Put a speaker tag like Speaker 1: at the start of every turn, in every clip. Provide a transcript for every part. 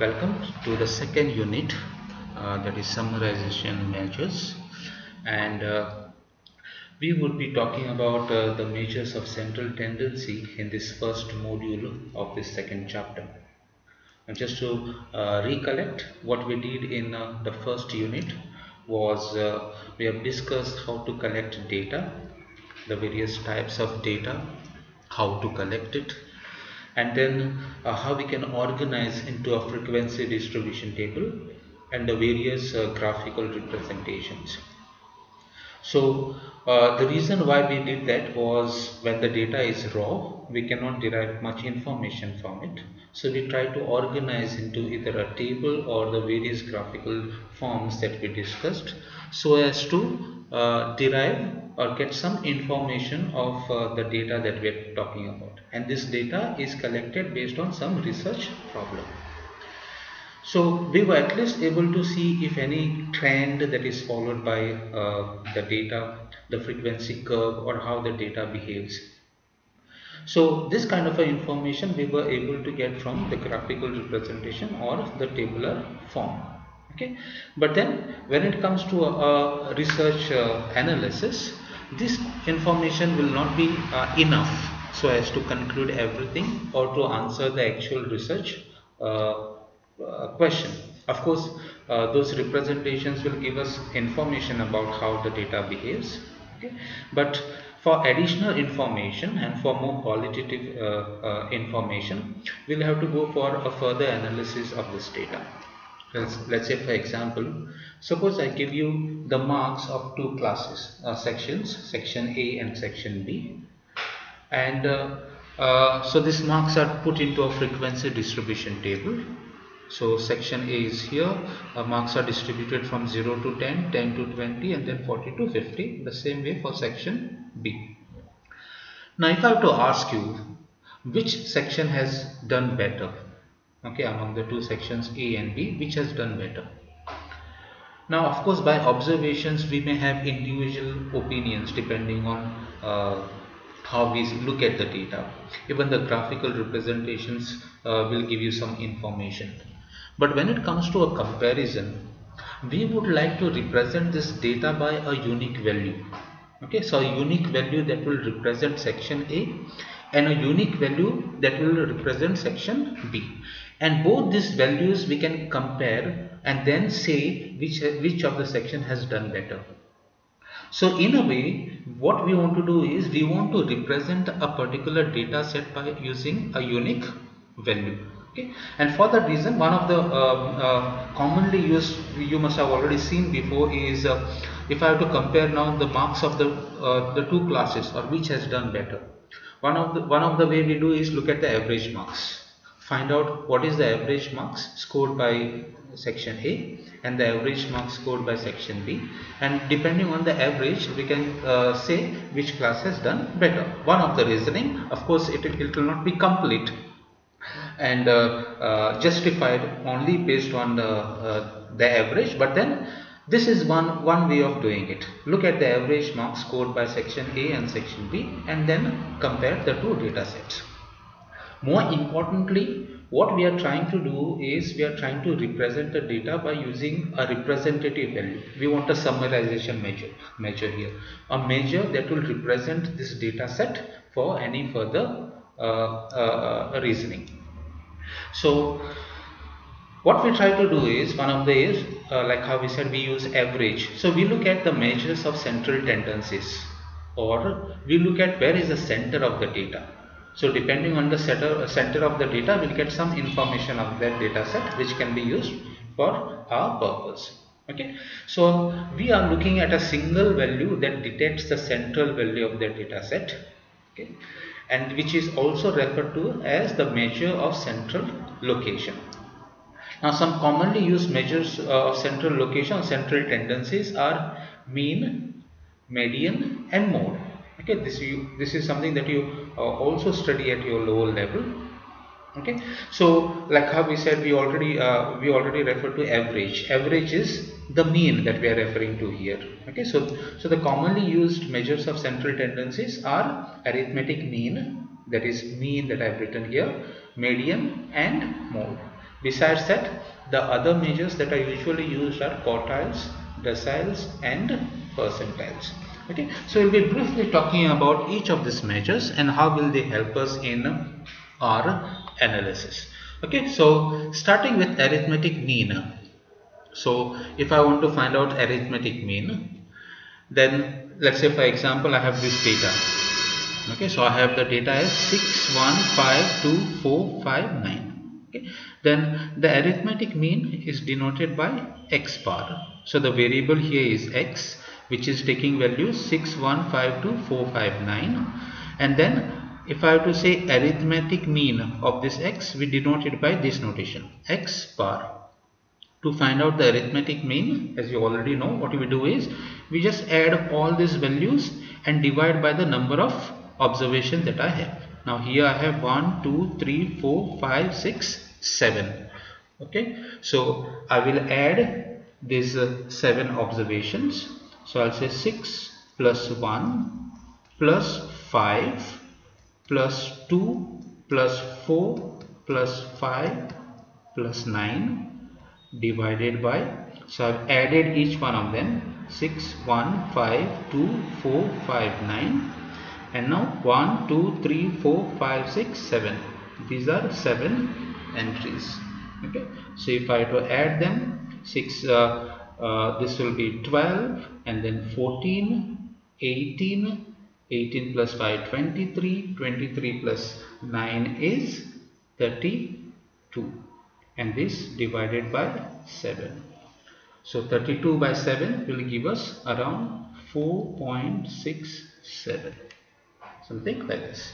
Speaker 1: Welcome to the second unit, that is summarization measures, and we would be talking about the measures of central tendency in this first module of this second chapter. And just to recollect, what we did in the first unit was we have discussed how to collect data, the various types of data, how to collect it, and then how we can organize into a frequency distribution table and the various graphical representations. So the reason why we did that was when the data is raw, we cannot derive much information from it. So we try to organize into either a table or the various graphical forms that we discussed, so as to derive or get some information of the data that we are talking about. And this data is collected based on some research problem. So we were at least able to see if any trend that is followed by the data, the frequency curve, or how the data behaves. So this kind of information we were able to get from the graphical representation or the tabular form. Okay, but then when it comes to a research analysis, this information will not be enough so as to conclude everything or to answer the actual research question. Of course, those representations will give us information about how the data behaves. Okay, but for additional information and for more qualitative information, we'll have to go for a further analysis of this data. Let's say, for example, suppose I give you the marks of two classes, sections, section A and section B, and so these marks are put into a frequency distribution table. So section A is here, marks are distributed from 0 to 10, 10 to 20, and then 40 to 50, the same way for section B. Now if I have to ask you which section has done better, okay, among the two sections A and B, which has done better? Now of course, by observations we may have individual opinions depending on how we look at the data. Even the graphical representations will give you some information. But when it comes to a comparison, we would like to represent this data by a unique value. Okay, so a unique value that will represent section A and a unique value that will represent section B. And both these values we can compare and then say which of the section has done better. So in a way, what we want to do is we want to represent a particular data set by using a unique value. Okay, and for that reason, one of the commonly used, you must have already seen before, is if I have to compare now the marks of the two classes, or which has done better. One of the way we do is look at the average marks, find out what is the average marks scored by section A and the average marks scored by section B, and depending on the average we can say which class has done better. One of the reasoning, of course, it will not be complete and justified only based on the average, but then this is one way of doing it. Look at the average marks scored by section A and section B and then compare the two data sets. More importantly, what we are trying to do is we are trying to represent the data by using a representative value. We want a summarization measure here, a measure that will represent this data set for any further reasoning. So what we try to do is, one of the is like how we said, we use average. So we look at the measures of central tendencies, or we look at where is the center of the data. So depending on the center of the data, we'll get some information of that data set which can be used for our purpose. Okay, so we are looking at a single value that detects the central value of the data set. Okay, and which is also referred to as the measure of central location. Now some commonly used measures of central location, central tendencies, are mean, median and mode. Okay, this is something that you also study at your lower level. Okay, so like how we said, we already referred to average. Average is the mean that we are referring to here. Okay, so the commonly used measures of central tendencies are arithmetic mean, that is mean that I have written here, median and mode. Besides that, the other measures that are usually used are quartiles, deciles and percentiles. Okay, so we'll be briefly talking about each of these measures and how will they help us in our analysis. Okay, so starting with arithmetic mean. So if I want to find out arithmetic mean, then let's say for example I have this data. Okay, so I have the data as 6152459. Okay, then the arithmetic mean is denoted by x bar. So the variable here is x, which is taking values 6152459, and then if I have to say arithmetic mean of this x, we denote it by this notation, x bar. To find out the arithmetic mean, as you already know, what we do is we just add all these values and divide by the number of observations that I have. Now here I have 1, 2, 3, 4, 5, 6, 7. Okay, so I will add these 7 observations. So I'll say 6 plus 1 plus 5 plus 2 plus 4 plus 5 plus 9 divided by, so I've added each one of them, 6, 1, 5, 2, 4, 5, 9, and now 1, 2, 3, 4, 5, 6, 7. These are 7 entries. Okay, so if I have to add them, this will be 12, and then 14, 18, 18 plus 5, 23, 23 plus 9 is 32. And this divided by 7. So 32 by 7 will give us around 4.67, something like this.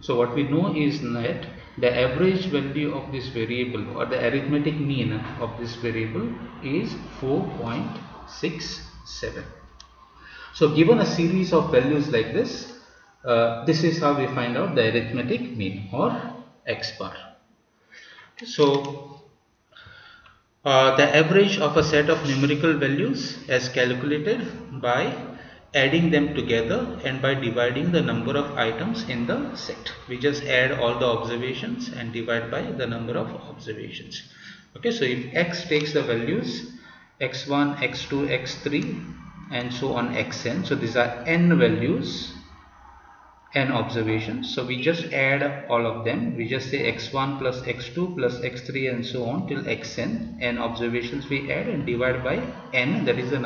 Speaker 1: So what we know is that the average value of this variable, or the arithmetic mean of this variable, is 4.67. So given a series of values like this, this is how we find out the arithmetic mean, or x bar. So the average of a set of numerical values is calculated by adding them together and by dividing the number of items in the set. We just add all the observations and divide by the number of observations. Okay, so if x takes the values x1, x2, x3 and so on xn, so these are n values, n observations, so we just add all of them. We just say x1 plus x2 plus x3 and so on till xn. N observations we add and divide by n, that is the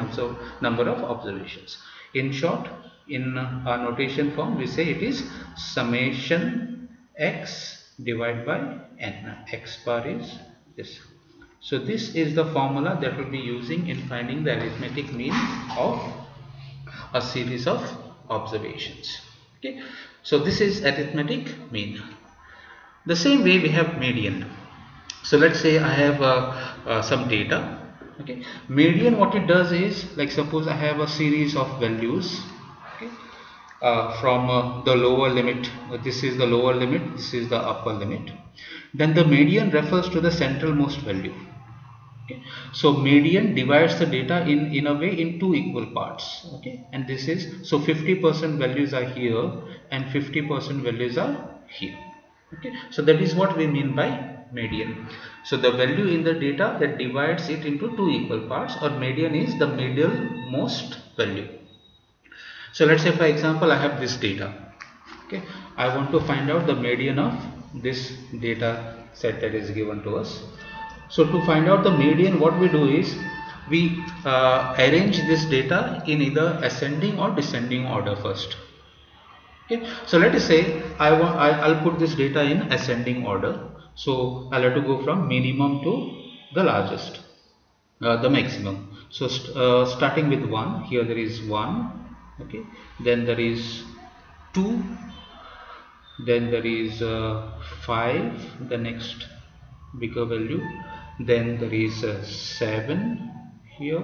Speaker 1: number of observations. In short, in our notation form, we say it is summation x divided by n. X bar is this. So this is the formula that we'll be using in finding the arithmetic mean of a series of observations. Okay, so this is arithmetic mean. The same way we have median. So let's say I have some data. Okay, median, what it does is, like suppose I have a series of values. Okay, from the lower limit. This is the lower limit. This is the upper limit. Then the median refers to the centralmost value. Okay, so median divides the data in a way in two equal parts. Okay, and this is, so 50% values are here and 50% values are here. Okay, so that is what we mean by median. So the value in the data that divides it into two equal parts, or median is the middlemost value. So let's say for example I have this data. Okay, I want to find out the median of this data set that is given to us. So to find out the median, what we do is we arrange this data in either ascending or descending order first. Okay, so let us say I'll put this data in ascending order. So I'll have to go from minimum to the largest, the maximum. So starting with 1, here there is 1. Okay, then there is 2, then there is 5, the next bigger value. Then there is 7 here,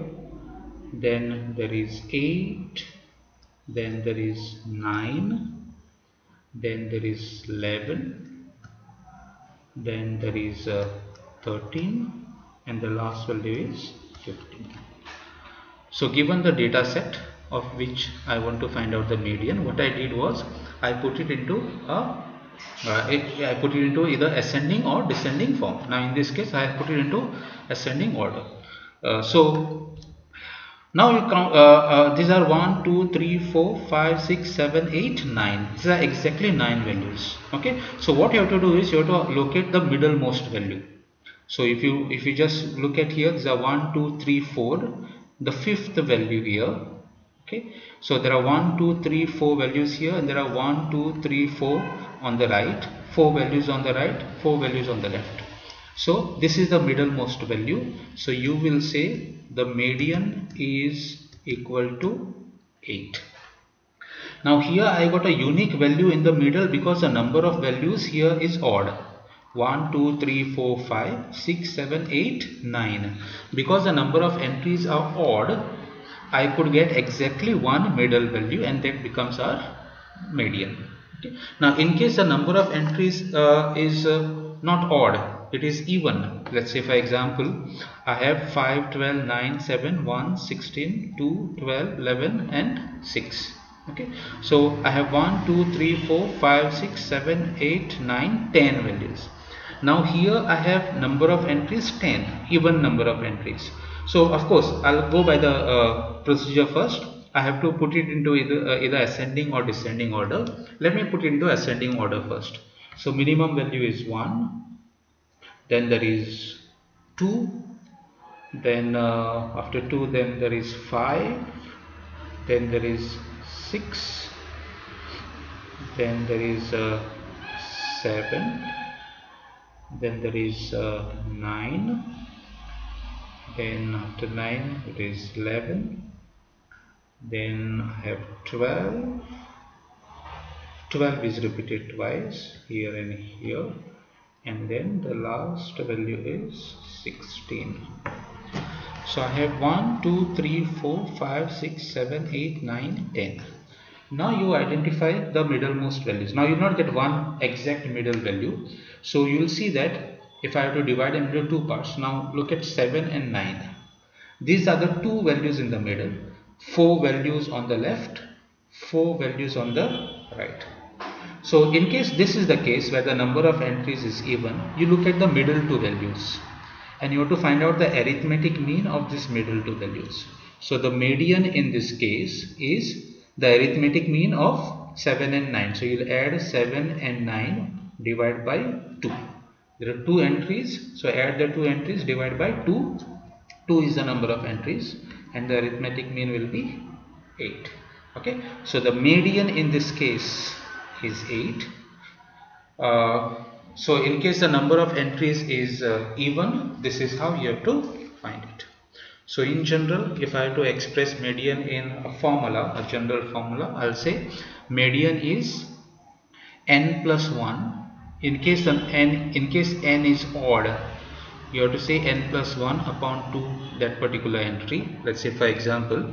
Speaker 1: then there is 8, then there is 9, then there is 11, then there is 13, and the last value is 15. So given the data set of which I want to find out the median, what I did was I put it into a I put it into either ascending or descending form. Now in this case I put it into ascending order. So now you count, these are 1, 2, 3, 4, 5, 6, 7, 8, 9. These are exactly 9 values. Okay. So what you have to do is you have to locate the middlemost value. So if you just look at here, these are 1, 2, 3, 4. The fifth value here. Okay. So there are 1, 2, 3, 4 values here, and there are 1, 2, 3, 4 on the right, 4 values on the right, 4 values on the left. So this is the middlemost value. So you will say the median is equal to 8. Now here I got a unique value in the middle because the number of values here is odd. 1, 2, 3, 4, 5, 6, 7, 8, 9. Because the number of entries are odd, I could get exactly one middle value, and that becomes our median. Okay. Now in case the number of entries is not odd, it is even. Let's say for example I have 5, 12, 9, 7, 1, 16, 2, 12, 11 and 6. Okay. So I have 1, 2, 3, 4, 5, 6, 7, 8, 9, 10 values. Now here I have number of entries 10, even number of entries. So of course I'll go by the procedure first. I have to put it into either ascending or descending order. Let me put it into ascending order first. So minimum value is 1, then there is 2, then after 2 then there is 5, then there is 6, then there is 7, then there is 9, then after 9 it is 11, then I have 12. 12 is repeated twice here and here, and then the last value is 16. So I have 1, 2, 3, 4, 5, 6, 7, 8, 9, 10. Now you identify the middlemost values. Now you will not get one exact middle value. So you will see that if I have to divide them into two parts. Now look at 7 and 9. These are the two values in the middle. 4 values on the left, 4 values on the right. So in case this is the case where the number of entries is even, you look at the middle two values and you have to find out the arithmetic mean of this middle two values. So the median in this case is the arithmetic mean of 7 and 9. So you will add 7 and 9 divided by 2. There are 2 entries, so add the 2 entries, divide by 2. 2 is the number of entries and the arithmetic mean will be 8. Okay, so the median in this case is 8. So in case the number of entries is even, this is how you have to find it. So in general, if I have to express median in a formula, a general formula, I'll say median is n plus 1. In case n is odd, you have to say n plus 1 upon 2 that particular entry. Let's say for example,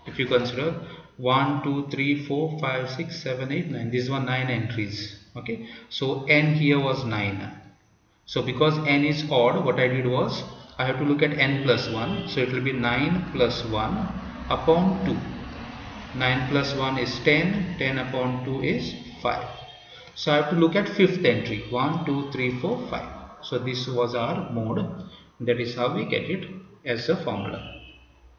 Speaker 1: if you consider 1, 2, 3, 4, 5, 6, 7, 8, 9. These were 9 entries. Okay. So n here was 9. So because n is odd, what I did was I have to look at n plus 1. So it will be 9 plus 1 upon 2. 9 plus 1 is 10. 10 upon 2 is 5. So I have to look at fifth entry. 1, 2, 3, 4, 5. So this was our mode. That is how we get it as a formula.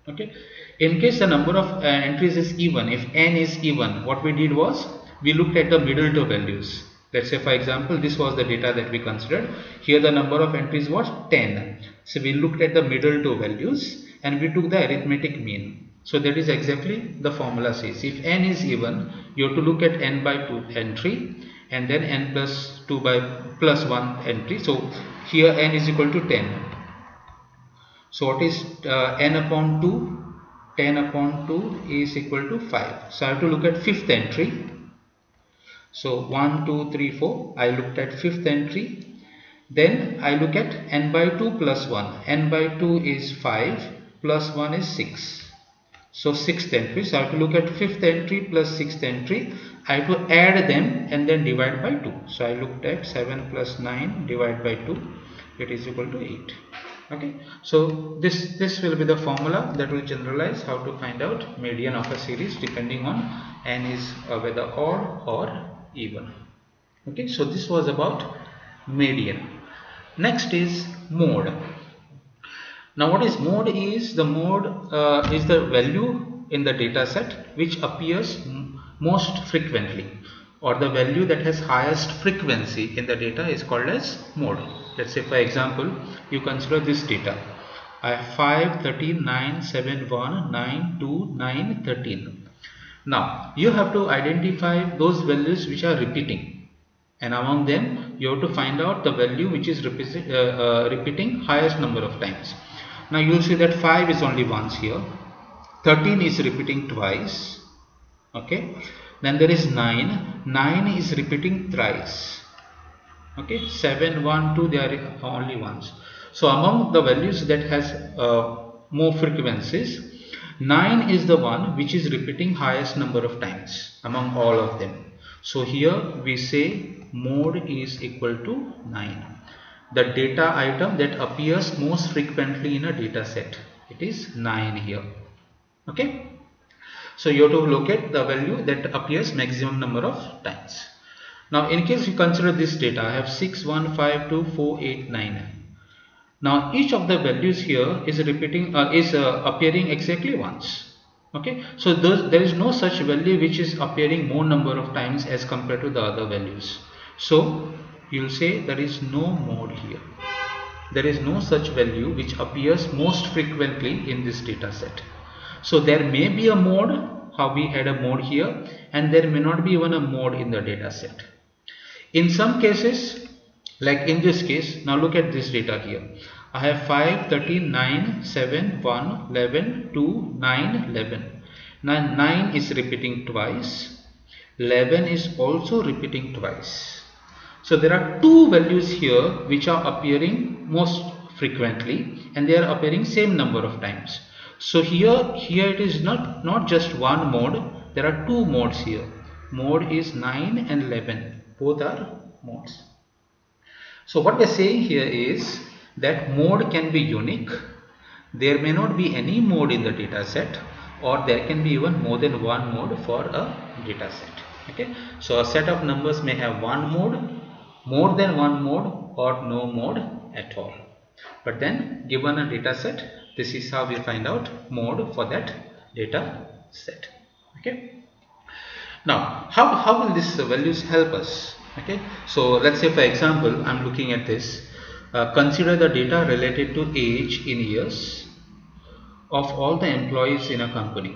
Speaker 1: Okay. In case the number of entries is even, if n is even, what we did was we looked at the middle two values. Let's say for example, this was the data that we considered. Here the number of entries was 10. So we looked at the middle two values and we took the arithmetic mean. So that is exactly the formula says. If n is even, you have to look at n by 2 entry and then n plus 2 by plus 1 entry. So here n is equal to 10. So what is n upon 2? 10 upon 2 is equal to 5. So I have to look at fifth entry. So 1, 2, 3, 4. I looked at fifth entry. Then I look at n by 2 plus 1. N by 2 is 5 plus 1 is 6. So sixth entry. So I have to look at fifth entry plus sixth entry. I have to add them and then divide by 2. So I looked at 7 plus 9 divided by 2. It is equal to 8. Okay, so this will be the formula that will generalize how to find out median of a series depending on n is whether odd or even. Okay, so this was about median. Next is mode. Now what is mode is, the mode is the value in the data set which appears most frequently, or the value that has highest frequency in the data is called as mode. Let's say for example, you consider this data. I have 5, 13, 9, 7, 1, 9, 2, 9, 13. Now you have to identify those values which are repeating, and among them you have to find out the value which is repeating highest number of times. Now you will see that 5 is only once here, 13 is repeating twice, okay. Then there is 9 is repeating thrice, okay. 7, 1, 2, they are only once. So among the values that has more frequencies, 9 is the one which is repeating highest number of times among all of them. So here we say mode is equal to 9. The data item that appears most frequently in a data set, it is 9 here, okay. So you have to locate the value that appears maximum number of times. Now in case you consider this data, I have 6, 1, 5, 2, 4, 8, 9. Now each of the values here is repeating appearing exactly once, okay. So there is no such value which is appearing more number of times as compared to the other values. So you will say there is no mode here. There is no such value which appears most frequently in this data set. So there may be a mode, how we had a mode here, and there may not be even a mode in the data set. In some cases, like in this case, now look at this data here. I have 5, 13, 9, 7, 1, 11, 2, 9, 11. Now 9 is repeating twice, 11 is also repeating twice. So there are two values here which are appearing most frequently, and they are appearing same number of times. So here it is not just one mode, there are two modes here. Mode is 9 and 11, both are modes. So what we are saying here is that mode can be unique. There may not be any mode in the data set, or there can be even more than one mode for a data set, okay. So a set of numbers may have one mode, more than one mode, or no mode at all. But then given a data set, this is how we find out mode for that data set, okay. Now how will these values help us, okay. So let's say for example, I am looking at this. Consider the data related to age in years of all the employees in a company,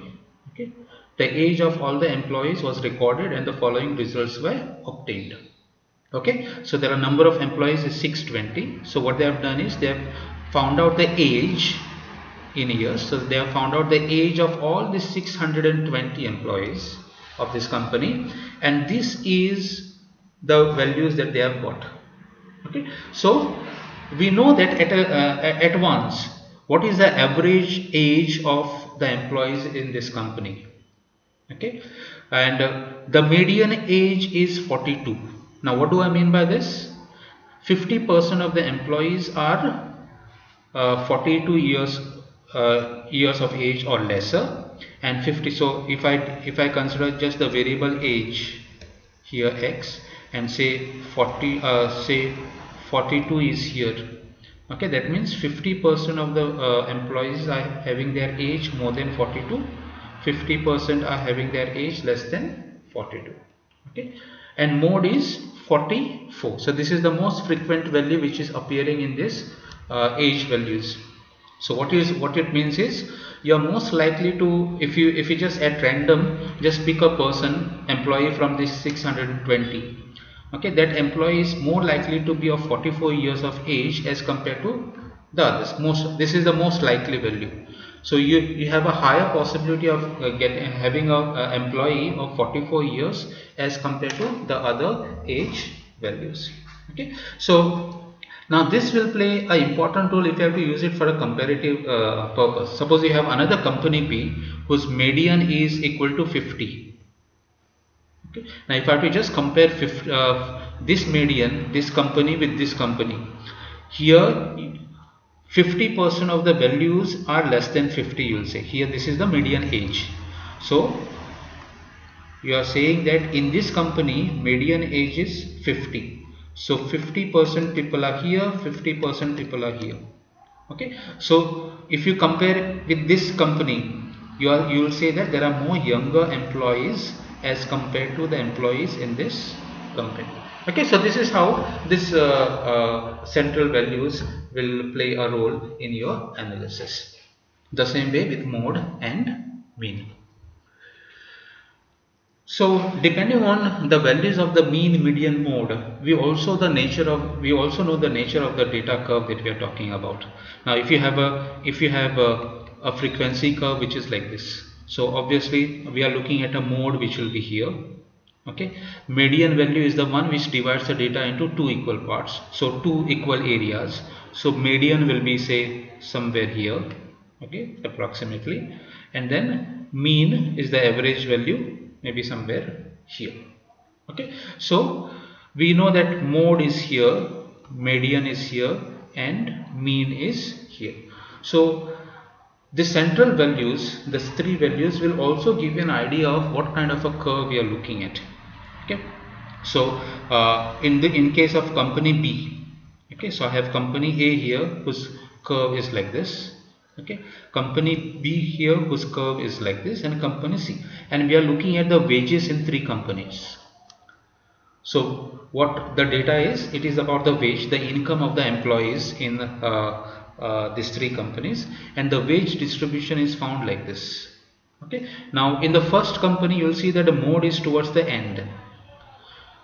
Speaker 1: okay. The age of all the employees was recorded and the following results were obtained. Okay, so there are number of employees is 620. So what they have done is they have found out the age in years. So they have found out the age of all the 620 employees of this company, and this is the values that they have got. Okay, so we know that at once what is the average age of the employees in this company. Okay, and the median age is 42. Now what do I mean by this? 50% of the employees are 42 years of age or lesser, and 50. So if I consider just the variable age here x, and say 42 is here, okay, that means 50% of the employees are having their age more than 42, 50% are having their age less than 42, okay, and mode is 44. So this is the most frequent value which is appearing in this age values. So what it means is, you are most likely to, if you just at random just pick a person, employee from this 620, okay, that employee is more likely to be of 44 years of age as compared to the others. This is the most likely value. So you have a higher possibility of having a employee of 44 years as compared to the other age values. Okay, so now this will play an important role if you have to use it for a comparative purpose. Suppose you have another company B whose median is equal to 50. Okay, now if I have to just compare this median, this company with this company, here 50% of the values are less than 50, you will say. Here this is the median age. So You are saying that in this company median age is 50. So 50% people are here, 50% people are here. Okay, so if you compare with this company, you will say that there are more younger employees as compared to the employees in this company. Okay, so this is how this central values will play a role in your analysis. The same way with mode and mean. So depending on the values of the mean, median, mode, we also know the nature of the data curve that we are talking about. Now if you have a frequency curve which is like this, so obviously we are looking at a mode which will be here. Okay, median value is the one which divides the data into two equal parts, so two equal areas. So median will be, say, somewhere here, okay, approximately, and then mean is the average value, maybe somewhere here. Okay, so we know that mode is here, median is here, and mean is here. So the central values, the three values, will also give you an idea of what kind of a curve we are looking at. Okay, so in case of company B, okay, so I have company A here whose curve is like this. Okay, company B here whose curve is like this, and company C, and we are looking at the wages in three companies. So what the data is, it is about the wage, the income of the employees in these three companies, and the wage distribution is found like this. Okay, now in the first company you will see that the mode is towards the end.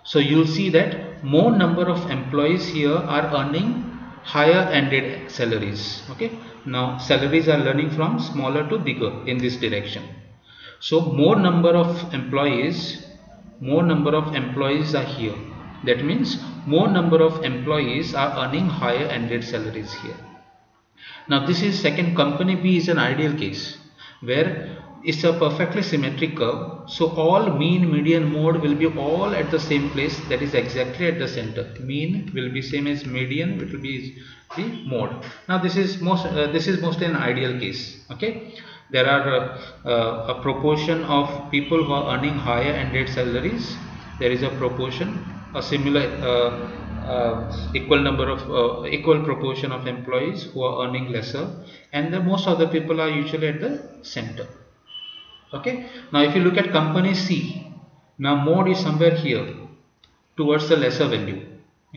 Speaker 1: So you will see that more number of employees here are earning higher ended salaries. Okay, now salaries are learning from smaller to bigger in this direction. So more number of employees are here. That means more number of employees are earning higher ended salaries here. Now this is second, company B is an ideal case where it's a perfectly symmetric curve. So all mean, median, mode will be all at the same place, that is exactly at the center. Mean will be same as median, it will be the mode. Now this is mostly an ideal case. Okay, there are a proportion of people who are earning higher ended salaries. There is a proportion, a similar equal proportion of employees who are earning lesser, and the most of the people are usually at the center. Okay, now if you look at company C, now mode is somewhere here towards the lesser value.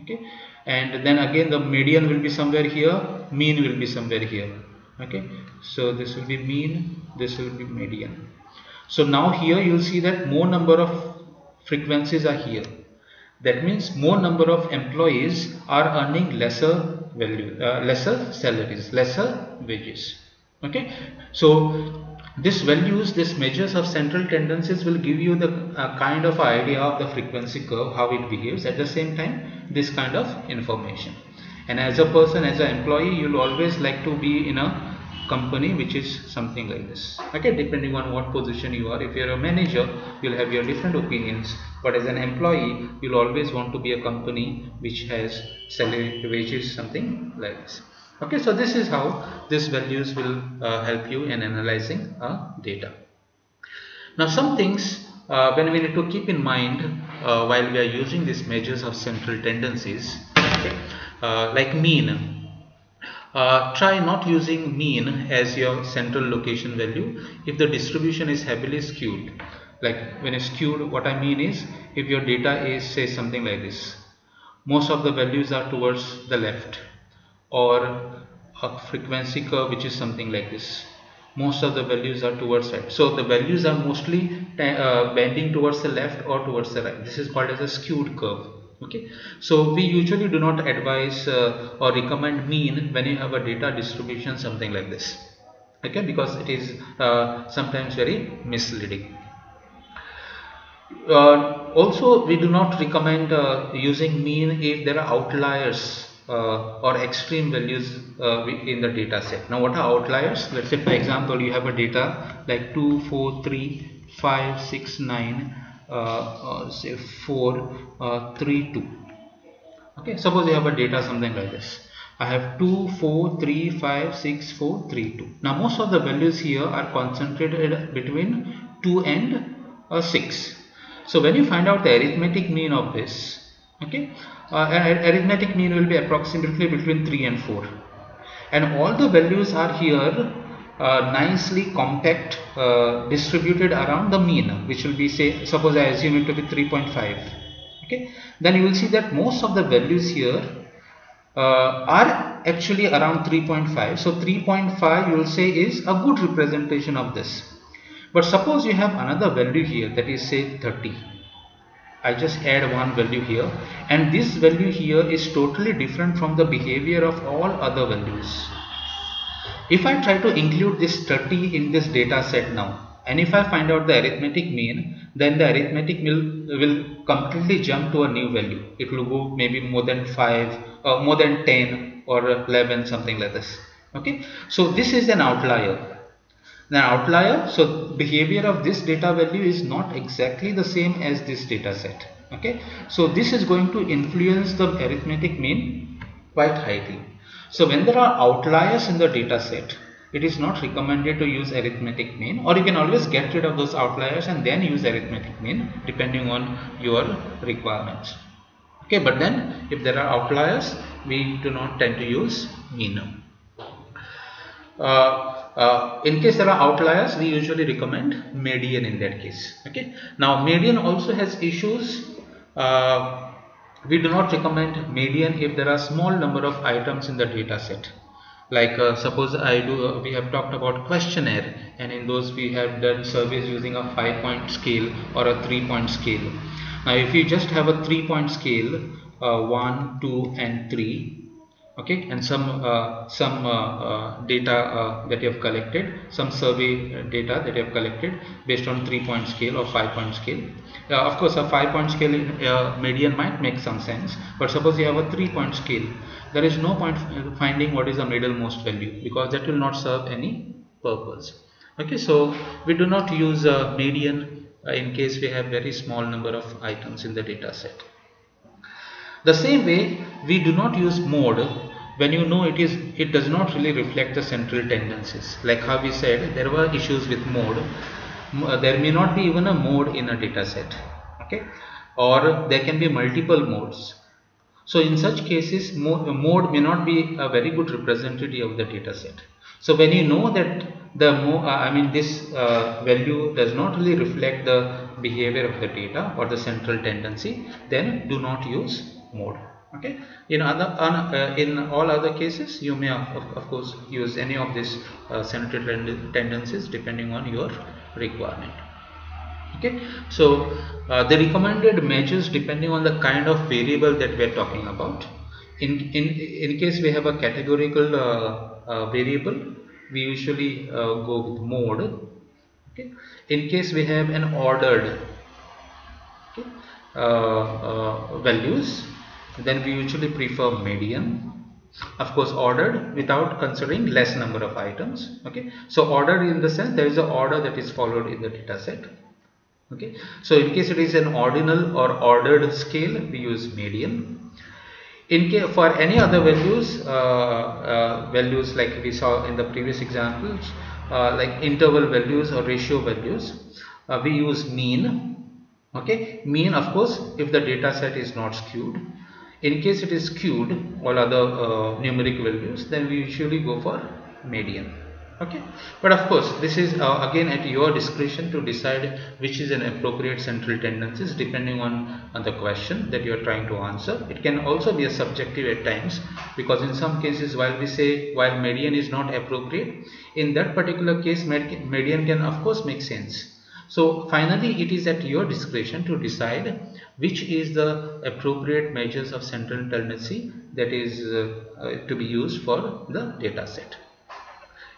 Speaker 1: Okay, and then again the median will be somewhere here, mean will be somewhere here. Okay, so this will be mean, this will be median. So now here you will see that more number of frequencies are here. That means more number of employees are earning lesser value, lesser salaries, lesser wages. Okay, so these values, these measures of central tendencies will give you the kind of idea of the frequency curve, how it behaves. At the same time, this kind of information. And as a person, as an employee, you will always like to be in a company which is something like this. Okay, depending on what position you are. If you are a manager, you will have your different opinions, but as an employee, you will always want to be a company which has salary, wages, something like this. Okay, so this is how these values will help you in analyzing data. Now some things when we need to keep in mind while we are using these measures of central tendencies, okay, like mean. Try not using mean as your central location value if the distribution is heavily skewed. Like when it's skewed, what I mean is, if your data is, say, something like this, most of the values are towards the left, or a frequency curve which is something like this, most of the values are towards right. So the values are mostly bending towards the left or towards the right. This is called as a skewed curve. Okay, so we usually do not advise or recommend mean when you have a data distribution something like this. Okay, because it is sometimes very misleading. Also, we do not recommend using mean if there are outliers or extreme values in the data set. Now what are outliers? Let's say, for example, you have a data like 2, 4, 3, 5, 6, 9, say 4, 3, 2. Okay, suppose you have a data something like this. I have 2, 4, 3, 5, 6, 4, 3, 2. Now most of the values here are concentrated between 2 and 6. So when you find out the arithmetic mean of this, okay, arithmetic mean will be approximately between 3 and 4, and all the values are here nicely compact, distributed around the mean, which will be, say, suppose I assume it to be 3.5. okay, then you will see that most of the values here are actually around 3.5. so 3.5 you will say is a good representation of this. But suppose you have another value here, that is, say, 30. I just add one value here, and this value here is totally different from the behavior of all other values. If I try to include this 30 in this data set now, and if I find out the arithmetic mean, then the arithmetic mean will completely jump to a new value. It will go maybe more than 5 or more than 10 or 11, something like this. Okay, so this is an outlier. So behavior of this data value is not exactly the same as this data set. Okay, so this is going to influence the arithmetic mean quite highly. So when there are outliers in the data set, it is not recommended to use arithmetic mean, or you can always get rid of those outliers and then use arithmetic mean depending on your requirements. Okay, but then if there are outliers, we do not tend to use mean. In case there are outliers, we usually recommend median in that case. Okay, now median also has issues. We do not recommend median if there are small number of items in the data set. Like suppose we have talked about questionnaire, and in those we have done surveys using a 5-point scale or a 3-point scale. Now if you just have a 3-point scale, 1, 2 and 3, okay, and some data that you have collected, some survey data that you have collected based on 3-point scale or 5-point scale. Of course, a 5-point scale median might make some sense, but suppose you have a 3-point scale, there is no point finding what is the middlemost value, because that will not serve any purpose. Okay, so we do not use a median in case we have very small number of items in the data set. The same way, we do not use mode when you know it does not really reflect the central tendencies. Like how we said, there were issues with mode. There may not be even a mode in a data set, okay, or there can be multiple modes. So in such cases, mode may not be a very good representative of the data set. So when you know that this value does not really reflect the behavior of the data or the central tendency, then do not use mode. Okay, in all other cases, you may of course use any of these central tendencies depending on your requirement. Okay, so the recommended measures depending on the kind of variable that we are talking about. In case we have a categorical variable, we usually go with mode. Okay, in case we have an ordered values, then we usually prefer median. Of course, ordered without considering less number of items. Okay, so ordered in the sense there is an order that is followed in the data set. Okay, so in case it is an ordinal or ordered scale, we use median. In case for any other values, values like we saw in the previous examples, like interval values or ratio values, we use mean. Okay, mean, of course, if the data set is not skewed. In case it is skewed, all other numeric values, then we usually go for median. Okay, but of course this is again at your discretion to decide which is an appropriate central tendencies depending on the question that you are trying to answer. It can also be a subjective at times, because in some cases while median is not appropriate, in that particular case median can of course make sense. So finally it is at your discretion to decide which is the appropriate measures of central tendency that is to be used for the data set.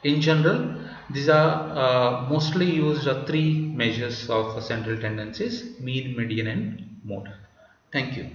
Speaker 1: In general, these are mostly used 3 measures of central tendencies: mean, median and mode. Thank you.